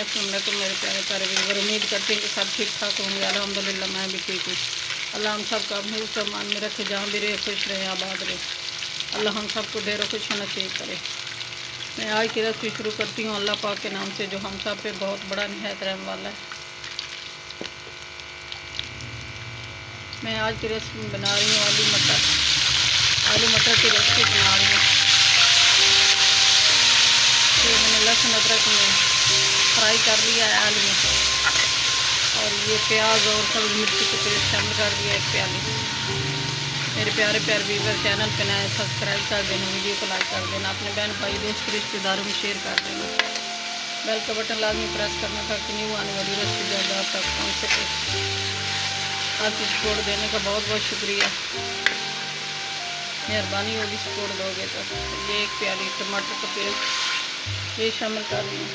अस्सलाम वालेकुम मेरे प्यारे प्यारे व्यूअर। उम्मीद करते हैं कि सब ठीक ठाक होंगे। अल्हम्दुलिल्लाह मैं भी ठीक हूँ। अल्लाह हम सब का अपने सामान में रखे, जहाँ भी रहे खुश रहे आबाद रहे। अल्लाह हम सबको ढेरों खुश नसीब करे। मैं आज की रेसिपी शुरू करती हूँ अल्लाह पाक के नाम से, जो हम सब पे बहुत बड़ा निहायत रहम वाला है। मैं आज की रेसिपी बना रही हूँ आलू मटर की रेसिपी बना रही हूँ। ये मैंने लहसुन अदरक में फ्राई कर लिया है आलू में, और ये प्याज और सब्ज़ मिर्ची को पेस्ट शामिल कर दिया एक प्याली। मेरे प्यारे प्यारे व्यूअर, चैनल पे नए सब्सक्राइब कर देना, वीडियो को लाइक कर देना, अपने बहन भाई दोस्त रिश्तेदारों में शेयर कर देना। बेल का बटन लाजमी प्रेस करना ताकि न्यू आने वाली रेसिपी जल्द आप तक पहुँच सके। आपकी सपोर्ट देने का बहुत बहुत शुक्रिया, मेहरबानी होगी सपोर्ट दोगे तो। ये एक प्याली टमाटर का पेस्ट ये शामिल कर रही हूँ।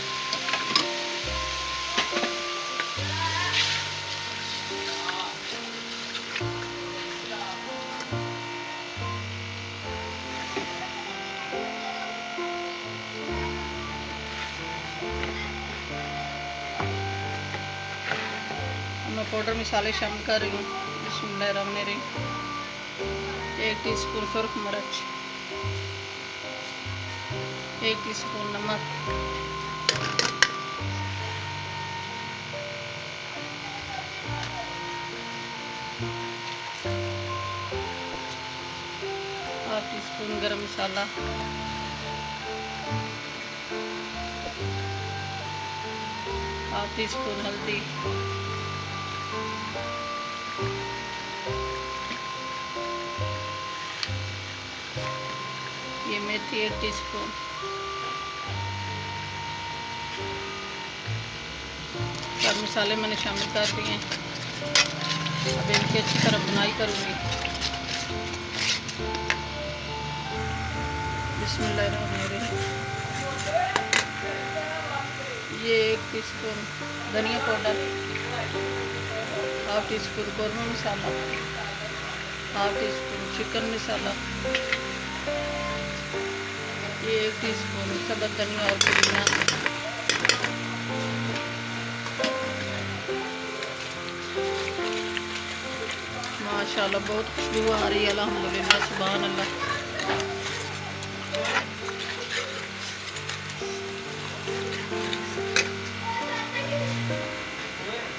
मैं पाउडर मसाले शामिल कर रही हूँ। बिस्मिल्लाहिर्रहमानिर्रहीम। 1 टीस्पून सुरख मिर्च, 1 टीस्पून नमक, ½ टीस्पून गरम मसाला, ½ टीस्पून हल्दी, ये मेथी 1 टीस्पून, सब मसाले मैंने शामिल कर दिए हैं। अब इनकी अच्छी तरह बुनाई करूँगी। बिस्मिल्लाहिर्रहमानिर्रहीम। ये 1 टीस्पून धनिया पाउडर, ½ टीस्पून कौरमा मसाला, ½ टीस्पून चिकन मसाला, ये 1 टीस्पून सब्ज़ धनिया और पुदीना, माशाल्लाह बहुत खुशबू आ रही है। अल्हम्दुलिल्लाह, सुभान अल्लाह।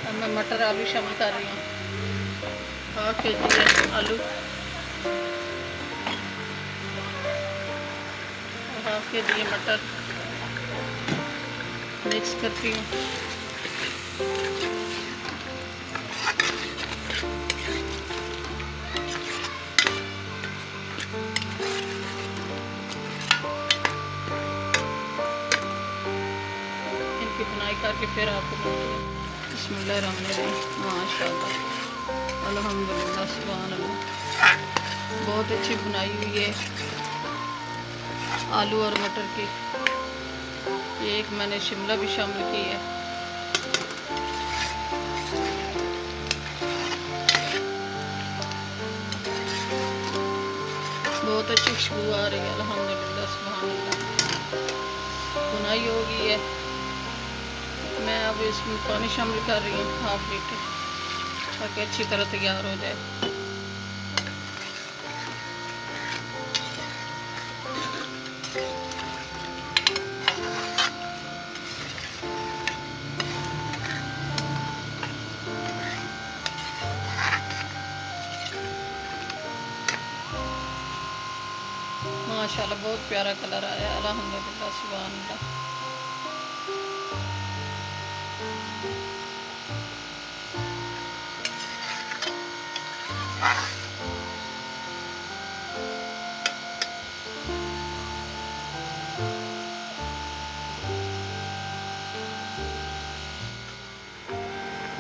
अब मैं मटर आलू शामिल कर रही हूँ। ½ केजी आलू, ½ केजी मटर मिक्स करती हूँ। इनकी बुनाई करके फिर आपको मिलती है। बिस्मिल्लाहिर्रहमानिर्रहीम। माशाल्लाह, अल्हम्दुलिल्लाह, सुभान अल्लाह, बहुत अच्छी बुनाई हुई है आलू और मटर की। ये एक मैंने शिमला भी शामिल की है। बहुत अच्छी खुशबू आ रही है। अल्हम्दुलिल्लाह, सुभान अल्लाह, बुनाई हो गई है। मैं अब इसमें पानी शामिल कर रही हूँ ½ लीटर, ताकि अच्छी तरह तैयार हो जाए। माशाल्लाह बहुत प्यारा कलर आया। अल्हम्दुलिल्लाह, सुभान अल्लाह।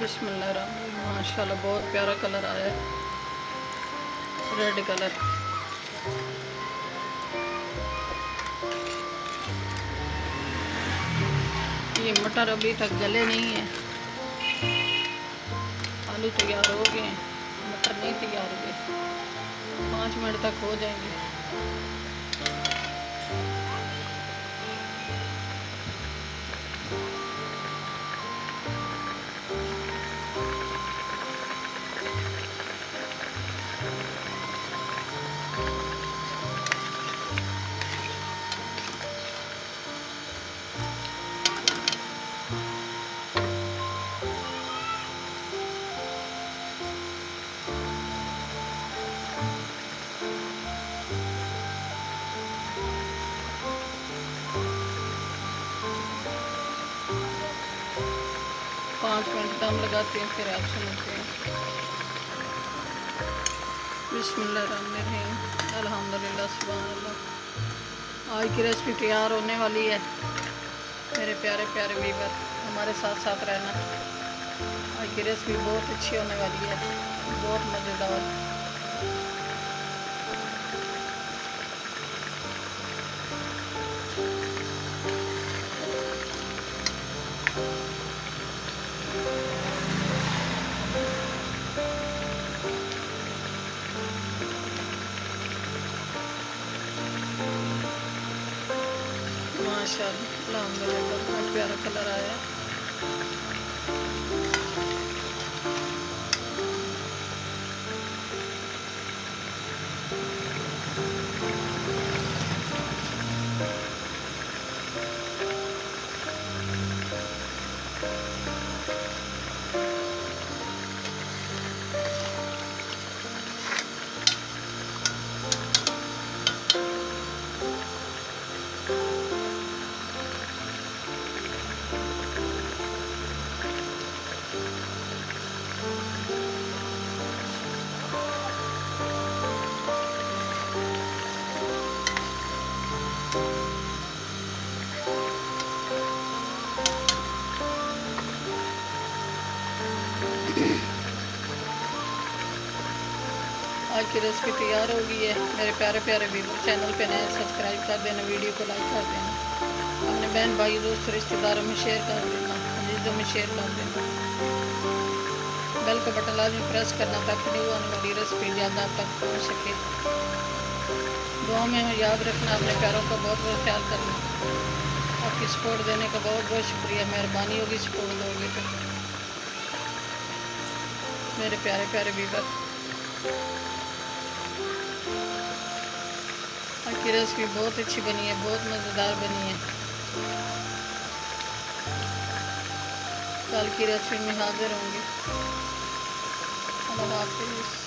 बिस्मिल्लाहिर्रहमानिर्रहीम। माशाल्लाह बहुत प्यारा कलर आया है, रेड कलर। ये मटर अभी तक गले नहीं है। आलू तैयार हो गए, मटर नहीं तैयार हुए। 5 मिनट तक हो जाएंगे। लगाती हूँ फिर आप सुनते हैं। बिस्मिल्लाहिर्रहमानिर्रहीम, अल्हम्दुलिल्लाह, सुभान अल्लाह। आज की रेसिपी तैयार होने वाली है। मेरे प्यारे प्यारे व्यूअर, हमारे साथ साथ रहना। आज की रेसिपी बहुत अच्छी होने वाली है, बहुत मज़ेदार। माशाअल्लाह, अल्हम्दुलिल्लाह, बहुत प्यारा कलर आया है। आज की रेसिपी तैयार हो गई है। मेरे प्यारे प्यारे व्यूअर, चैनल पे नए सब्सक्राइब कर देना, वीडियो को लाइक कर देना, अपने बहन भाई दोस्त रिश्तेदारों में शेयर कर देना, अजीज़ों में शेयर कर देना। बेल का बटन लाजमी प्रेस करना ताकि न्यू आने वाली रेसिपी ज़्यादा आप तक पहुँच सके। दुआ में याद रखना, अपने प्यारों का बहुत बहुत ख्याल करना। आपकी सपोर्ट देने का बहुत बहुत शुक्रिया, मेहरबानी होगी सपोर्ट दोगे तो। मेरे प्यारे प्यारे व्यूअर, आज की रेसिपी बहुत अच्छी बनी है, बहुत मज़ेदार बनी है। कल की रेसिपी में हाजिर होंगे। अल्लाह हाफिज़।